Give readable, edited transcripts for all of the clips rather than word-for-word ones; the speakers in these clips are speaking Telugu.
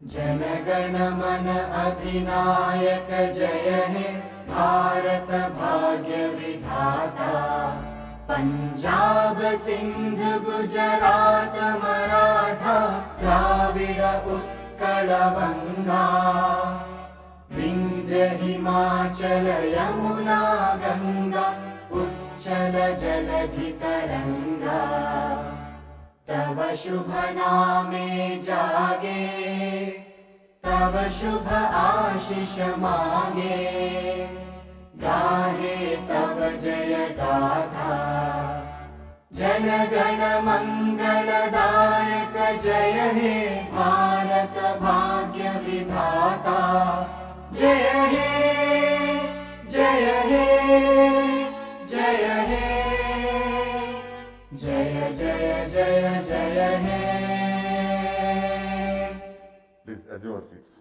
जनगण मन अधिनायक जय हे भारत भाग्य विधाता। पंजाब सिंध गुजरात मराठा द्राविड़ उत्कल बंगा। विंध्य हिमाचल यमुना गंगा उच्चल जलधि तरंगा। तव शुभ नामे जागे तव शुभ आशीष मांगे। गाहे तव जय गाथा जन गण मंगलदायक जय हे भारत भाग्य विधाता। जय हे जय हे जय हे जय जय जय जय हे। Please, as your seats.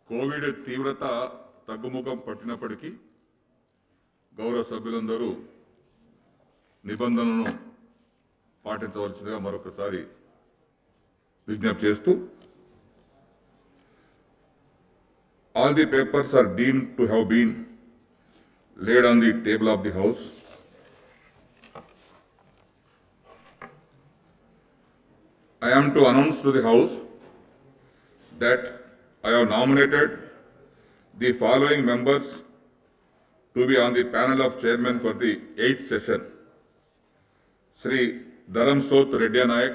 Covid తీవ్రత తగ్గుముఖం పట్టినప్పటికీ గౌరవ సభ్యులందరూ నిబంధనలను పాటించవలసిందిగా మరొకసారి విజ్ఞప్తి చేస్తూ, all the papers are deemed to have been laid on the table of the house. I am to announce to the house that I have nominated the following members to be on the panel of chairmen for the 8th session: Sri Dharam Sot Reddy Nayak,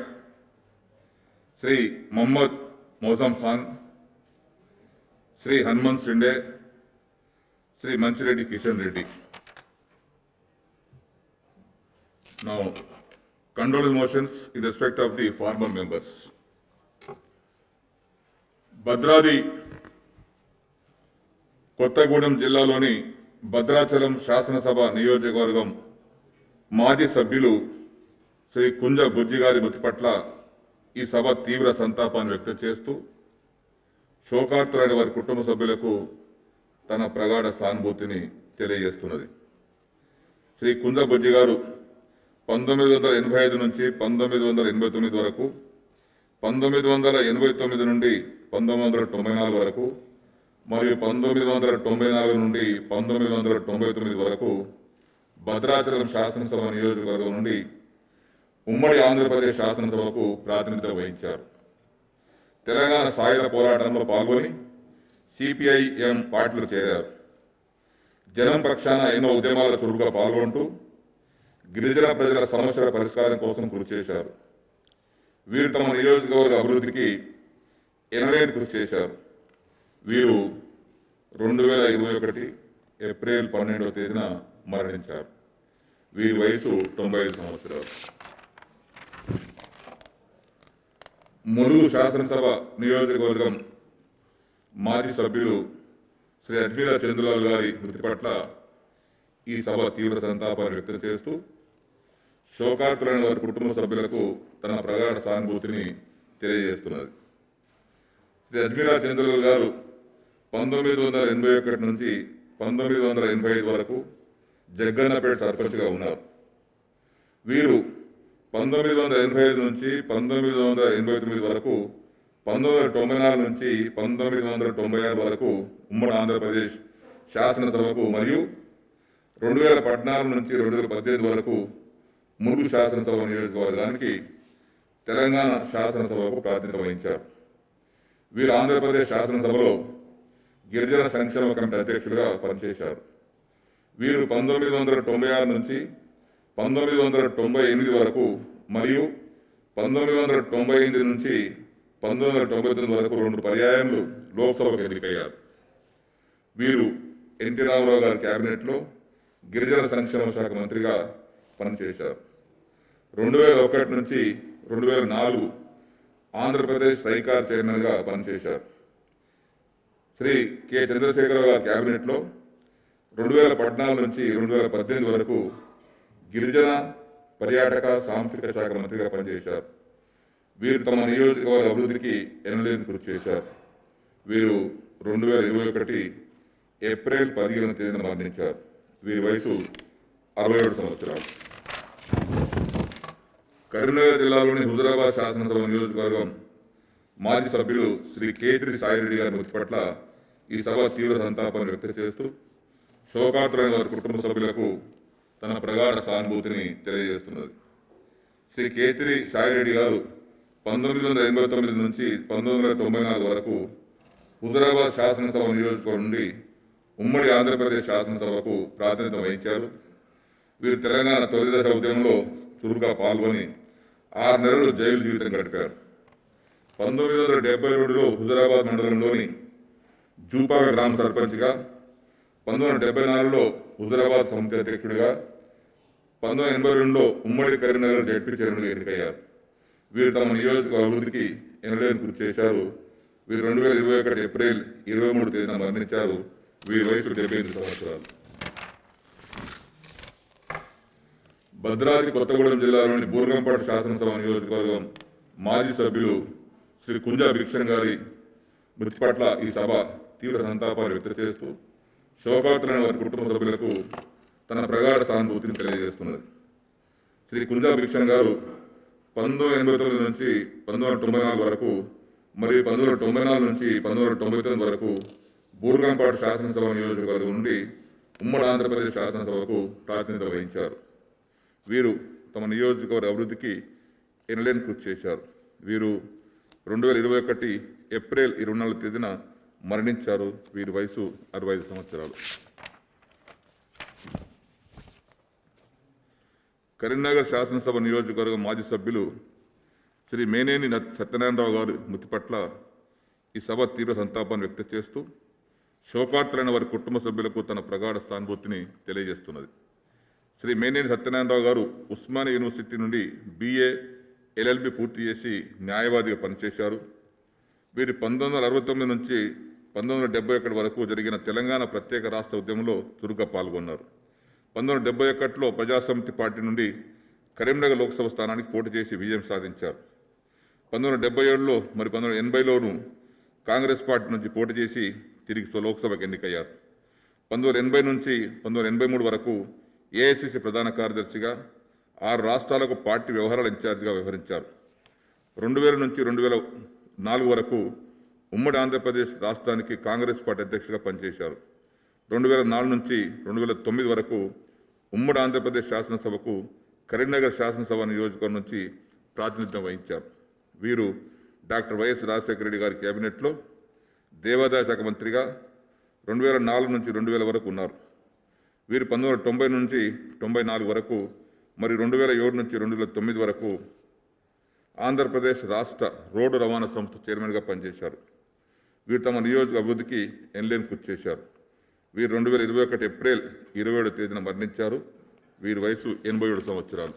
Sri Mohammad Mozam Khan, Sri Hanuman Shinde, Sri Manchireddy Kishan Reddy. Now, condolence motions in respect of the former members. Bhadradri Kothagudem జిల్లాలోని భద్రాచలం శాసనసభ నియోజకవర్గం మాజీ సభ్యులు శ్రీ కుంజ బుజ్జి గారి మృతి పట్ల ఈ సభ తీవ్ర సంతాపాన్ని వ్యక్తం చేస్తూ శోకార్తులైన వారి కుటుంబ సభ్యులకు తన ప్రగాఢ సానుభూతిని తెలియజేస్తున్నది. శ్రీ కుంజ బుజ్జి గారు 1985 నుంచి 1989 వరకు, 1989 నుండి 1994 వరకు మరియు 1994 నుండి 1999 వరకు భద్రాచలం శాసనసభ నియోజకవర్గం నుండి ఉమ్మడి ఆంధ్రప్రదేశ్ శాసనసభకు ప్రాతినిధ్యం వహించారు. తెలంగాణ సాయుధ పోరాటంలో పాల్గొని సిపిఐఎం పార్టీలో చేరారు. జనం పక్షాన ఎన్నో ఉద్యమాల చురుగ్గా పాల్గొంటూ గిరిజన ప్రజల సమస్యల పరిష్కారం కోసం కృషి చేశారు. వీరు తమ నియోజకవర్గ అభివృద్ధికి ఎనలేని కృషి చేశారు. వీరు 2021 ఏప్రిల్ 12వ తేదీన మరణించారు. వీరి వయసు 95 సంవత్సరాలు. ములుగు శాసనసభ నియోజకవర్గం మాజీ సభ్యులు శ్రీ అజ్మీరా చంద్రలాల్ గారి మృతి పట్ల ఈ సభ తీవ్ర సంతాపాన్ని వ్యక్తం చేస్తూ శోకార్తులైన వారి కుటుంబ సభ్యులకు తన ప్రగాఢ సానుభూతిని తెలియజేస్తున్నది. శ్రీ అజ్మీరా చంద్రలాల్ గారు 1981 నుంచి 1985 వరకు జగ్గన్నపేట సర్పంచ్గా ఉన్నారు. వీరు 1985 నుంచి 1989 వరకు, 1994 నుంచి 1996 వరకు ఉమ్మడి ఆంధ్రప్రదేశ్ శాసనసభకు మరియు 2014 నుంచి 2018 వరకు ములుగు శాసనసభ నియోజకవర్గానికి తెలంగాణ శాసనసభకు ప్రాతినిధ్యం వహించారు. వీరు ఆంధ్రప్రదేశ్ శాసనసభలో గిరిజన సంక్షేమ కమిటీ అధ్యక్షులుగా పనిచేశారు. వీరు 1996 నుంచి 1998 వరకు మరియు 1998 నుంచి 1999 వరకు 2 పర్యాయములు లోక్సభకు ఎన్నికయ్యారు. వీరు ఎన్టీ రామారావు గారి కేబినెట్లో గిరిజన సంక్షేమ శాఖ మంత్రిగా పనిచేశారు. 2001 నుంచి 2004 ఆంధ్రప్రదేశ్ సైకార్ చైర్మన్గా పనిచేశారు. శ్రీ కె చంద్రశేఖరరావు గారి కేబినెట్లో 2014 నుంచి 2018 వరకు గిరిజన పర్యాటక సాంస్కృతిక శాఖ మంత్రిగా పనిచేశారు. వీరు తమ నియోజకవర్గ అభివృద్ధికి ఎనలేని కృషి చేశారు. వీరు 2021 ఏప్రిల్ 15వ తేదీన మరణించారు. వీరి వయసు 67 సంవత్సరాలు. కరీంనగర్ జిల్లాలోని హుజురాబాద్ శాసనసభ నియోజకవర్గం మాజీ సభ్యులు శ్రీ కేతిరి సాయిరెడ్డి గారి మృతి పట్ల ఈ సభ తీవ్ర సంతాపాన్ని వ్యక్తం చేస్తూ శోకాతులైన వారి కుటుంబ సభ్యులకు తన ప్రగాఢ సానుభూతిని తెలియజేస్తున్నది. శ్రీ కేతిరి సాయిరెడ్డి గారు 1989 నుంచి 1994 వరకు హుజురాబాద్ శాసనసభ నియోజకవర్గం నుండి ఉమ్మడి ఆంధ్రప్రదేశ్ శాసనసభకు ప్రాతినిధ్యం వహించారు. వీరు తెలంగాణ తొలి దశ ఉద్యమంలో చురుగ్గా పాల్గొని 6 నెలలు జైలు జీవితం గడిపారు. 1972లో హుజురాబాద్ మండలంలోని జూపాగ గ్రామ సర్పంచ్గా, 1974లో హుజురాబాద్ సమితి అధ్యక్షుడిగా, 1982లో ఉమ్మడి కరీంనగర్ జడ్పీ చైర్మన్గా ఎన్నికయ్యారు. వీరు తమ నియోజకవర్గ అభివృద్ధికి ఎనలేని కృషి చేశారు. వీరు 2021 ఏప్రిల్ 23వ తేదీన మరణించారు. వీరి వయసు 78 సంవత్సరాలు. భద్రాద్రి కొత్తగూడెం జిల్లాలోని బూర్గంపాడు శాసనసభ నియోజకవర్గం మాజీ సభ్యులు శ్రీ కుంజా భిక్షన్ గారి మృతి పట్ల ఈ సభ తీవ్ర సంతాపాన్ని వ్యక్తం చేస్తూ శోకాతులైన వారి కుటుంబ సభ్యులకు తన ప్రగాఢ సానుభూతిని తెలియజేస్తున్నది. శ్రీ కుంజా భిక్షన్ గారు 1989 నుంచి 1994 వరకు మరియు 1994 నుంచి 1999 వరకు బూర్గంపాడు శాసనసభ నియోజకవర్గం నుండి ఉమ్మడి ఆంధ్రప్రదేశ్ శాసనసభకు ప్రాతినిధ్యం వహించారు. వీరు తమ నియోజకవర్గ అభివృద్ధికి ఎనలేని కృషి చేశారు. వీరు 2021 ఏప్రిల్ 24వ తేదీన మరణించారు. వీరి వయసు 65 సంవత్సరాలు. కరీంనగర్ శాసనసభ నియోజకవర్గం మాజీ సభ్యులు శ్రీ మేనేని సత్యనారాయణరావు గారి మృతి పట్ల ఈ సభ తీవ్ర సంతాపాన్ని వ్యక్తం చేస్తూ శోకార్తులైన వారి కుటుంబ సభ్యులకు తన ప్రగాఢ సానుభూతిని తెలియజేస్తున్నది. శ్రీ మేనేని సత్యనారాయణరావు గారు ఉస్మానియా యూనివర్సిటీ నుండి BA LLB పూర్తి చేసి న్యాయవాదిగా పనిచేశారు. వీరు 1969 నుంచి 1971 వరకు జరిగిన తెలంగాణ ప్రత్యేక రాష్ట్ర ఉద్యమంలో చురుగ్గా పాల్గొన్నారు. 1971లో ప్రజాసమితి పార్టీ నుండి కరీంనగర్ లోక్సభ స్థానానికి పోటీ చేసి విజయం సాధించారు. 1977లో మరి 1980లోనూ కాంగ్రెస్ పార్టీ నుంచి పోటీ చేసి తిరిగి లోక్సభకు ఎన్నికయ్యారు. 1980 నుంచి 1983 వరకు AICC ప్రధాన కార్యదర్శిగా 6 రాష్ట్రాలకు పార్టీ వ్యవహారాల ఇన్ఛార్జిగా వ్యవహరించారు. 2000 నుంచి 2004 వరకు ఉమ్మడి ఆంధ్రప్రదేశ్ రాష్ట్రానికి కాంగ్రెస్ పార్టీ అధ్యక్షుడిగా పనిచేశారు. 2004 నుంచి 2009 వరకు ఉమ్మడి ఆంధ్రప్రదేశ్ శాసనసభకు కరీంనగర్ శాసనసభ నియోజకవర్గం నుంచి ప్రాతినిధ్యం వహించారు. వీరు డాక్టర్ వైఎస్ రాజశేఖర రెడ్డి గారి కేబినెట్లో దేవాదాయ శాఖ మంత్రిగా 2004 నుంచి 2000 వరకు ఉన్నారు. వీరు 1990 నుంచి 94 వరకు మరియు 2007 నుంచి 2009 వరకు ఆంధ్రప్రదేశ్ రాష్ట్ర రోడ్డు రవాణా సంస్థ చైర్మన్గా పనిచేశారు. వీరు తమ నియోజక అభివృద్ధికి ఎనలేని కృషి చేశారు. వీరు 2021 ఏప్రిల్ 27వ తేదీన మరణించారు. వీరి వయసు 87 సంవత్సరాలు.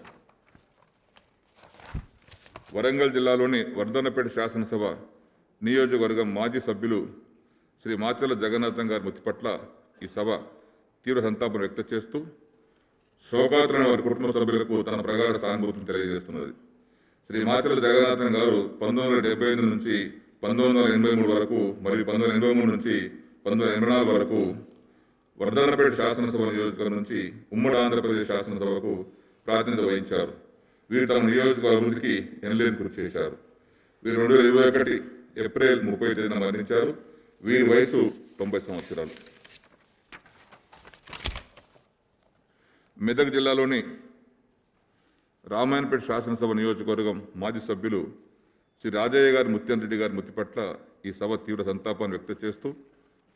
వరంగల్ జిల్లాలోని వర్ధన్నపేట శాసనసభ నియోజకవర్గం మాజీ సభ్యులు శ్రీ మాచర్ల జగన్నాథం గారి మృతి పట్ల ఈ సభ తీవ్ర సంతాపం వ్యక్తం చేస్తూ శోకాతులైన వారి కుటుంబ సభ్యులకు తన ప్రగాఢ సానుభూతిని తెలియజేస్తున్నది. శ్రీ మాచర్ల జగన్నాథం గారు 1975 నుంచి 1983 వరకు మరియు 1983 నుంచి 1984 వరకు వర్ధన్నపేట శాసనసభ నియోజకవర్గం నుంచి ఉమ్మడి ఆంధ్రప్రదేశ్ శాసనసభకు ప్రాతినిధ్యం వహించారు. వీరు తమ నియోజకవర్గ అభివృద్ధికి ఎనలేని కృషి చేశారు. వీరు 2021 ఏప్రిల్ 30వ తేదీన మరణించారు. వీరి వయసు 90 సంవత్సరాలు. మెదక్ జిల్లాలోని రామాయణపేట శాసనసభ నియోజకవర్గం మాజీ సభ్యులు శ్రీ రాజయ్య గారి ముత్యం రెడ్డి గారి మృతి పట్ల ఈ సభ తీవ్ర సంతాపాన్ని వ్యక్తం చేస్తూ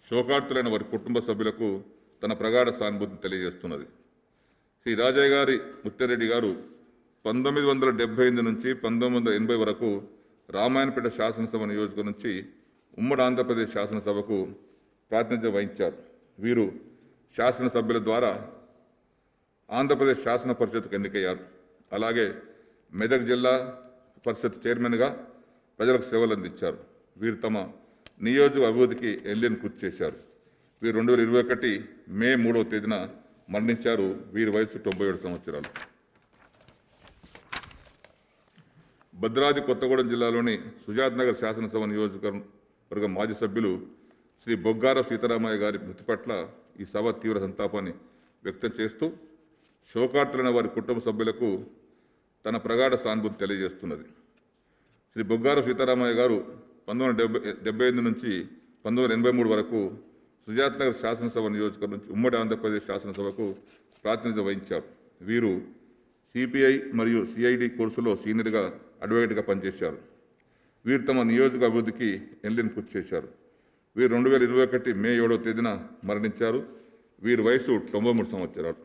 శోకార్తులైన వారి కుటుంబ సభ్యులకు తన ప్రగాఢ సానుభూతిని తెలియజేస్తున్నది. శ్రీ రాజయ్య గారి ముత్యం రెడ్డి గారు 1978 నుంచి 1980 వరకు రామాయణపేట శాసనసభ నియోజకవర్గం నుంచి ఉమ్మడి ఆంధ్రప్రదేశ్ శాసనసభకు ప్రాతినిధ్యం వహించారు. వీరు శాసనసభ్యుల ద్వారా ఆంధ్రప్రదేశ్ శాసన పరిషత్కు ఎన్నికయ్యారు. అలాగే మెదక్ జిల్లా పరిషత్ చైర్మన్గా ప్రజలకు సేవలు అందించారు. వీరు తమ నియోజక అభివృద్ధికి ఎనలేని కృషి చేశారు. వీరు 2021 మే 3వ తేదీన మరణించారు. వీరి వయసు 97 సంవత్సరాలు. భద్రాద్రి కొత్తగూడెం జిల్లాలోని సుజాత్ నగర్ శాసనసభ నియోజకవర్గ మాజీ సభ్యులు శ్రీ బొగ్గార సీతారామయ్య గారి మృతి పట్ల ఈ సభ తీవ్ర సంతాపాన్ని వ్యక్తం చేస్తూ శోకార్తులైన వారి కుటుంబ సభ్యులకు తన ప్రగాఢ సానుభూతి తెలియజేస్తున్నది. శ్రీ బొగ్గార సీతారామయ్య గారు 1978 నుంచి 1983 వరకు సుజాత్ నగర్ శాసనసభ నియోజకవర్గం నుంచి ఉమ్మడి ఆంధ్రప్రదేశ్ శాసనసభకు ప్రాతినిధ్యం వహించారు. వీరు సిపిఐ మరియు సిఐడి కోర్సులో సీనియర్గా అడ్వకేట్గా పనిచేశారు. వీరు తమ నియోజక అభివృద్ధికి ఎన్లేని కృషి చేశారు. వీరు 2021 మే 7వ తేదీన మరణించారు. వీరి వయసు 93 సంవత్సరాలు.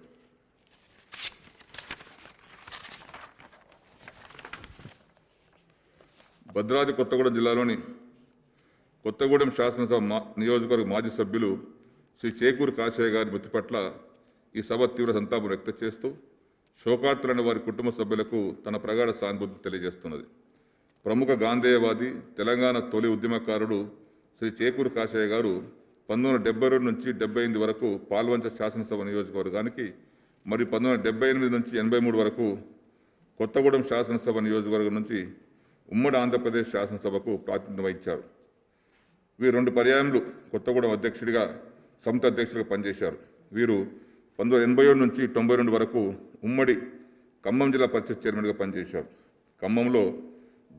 భద్రాద్రి కొత్తగూడెం జిల్లాలోని కొత్తగూడెం శాసనసభ నియోజకవర్గ మాజీ సభ్యులు శ్రీ చేకూరు కాశయ్య గారి మృతి పట్ల ఈ సభ తీవ్ర సంతాపం వ్యక్తం చేస్తూ శోకార్తులైన వారి కుటుంబ సభ్యులకు తన ప్రగాఢ సానుభూతి తెలియజేస్తున్నది. ప్రముఖ గాంధేయవాది, తెలంగాణ తొలి ఉద్యమకారుడు శ్రీ చేకూరు కాశయ్య గారు 1972 నుంచి 78 వరకు పాల్వంచ శాసనసభ నియోజకవర్గానికి మరియు 1978 నుంచి 83 వరకు కొత్తగూడెం శాసనసభ నియోజకవర్గం నుంచి ఉమ్మడి ఆంధ్రప్రదేశ్ శాసనసభకు ప్రాతినిధ్యం వహించారు. వీరు 2 పర్యాయములు కొత్తగూడెం అధ్యక్షుడిగా సమితి అధ్యక్షుడిగా పనిచేశారు. వీరు 1987 నుంచి 92 వరకు ఉమ్మడి ఖమ్మం జిల్లా పరిషత్ చైర్మన్గా పనిచేశారు. ఖమ్మంలో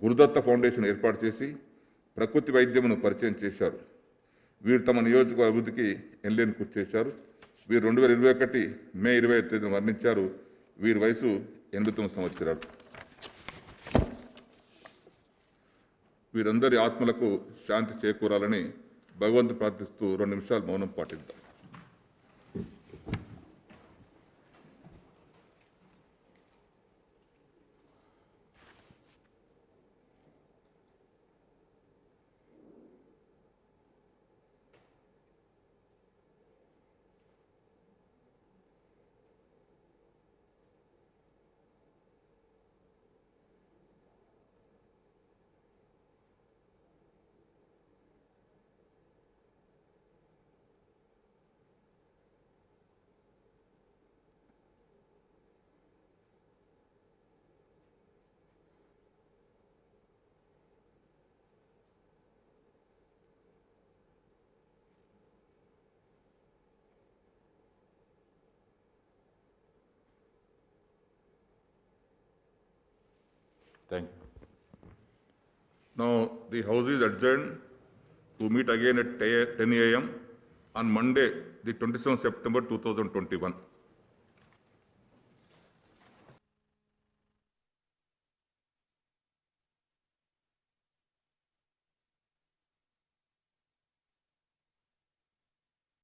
గురుదత్త ఫౌండేషన్ ఏర్పాటు చేసి ప్రకృతి వైద్యమును పరిచయం చేశారు. వీరు తమ నియోజక అభివృద్ధికి ఎన్లేని కృషి చేశారు. వీరు 2021 మే 25 తేదీన మరణించారు. వీరి వయసు 89 సంవత్సరాలు. వీరందరి ఆత్మలకు శాంతి చేకూరాలని భగవంతుని ప్రార్థిస్తూ 2 నిమిషాలు మౌనం పాటిద్దాం. Thank you. Now the House is adjourned to meet again at 10 a.m. on Monday, the 27th September 2021.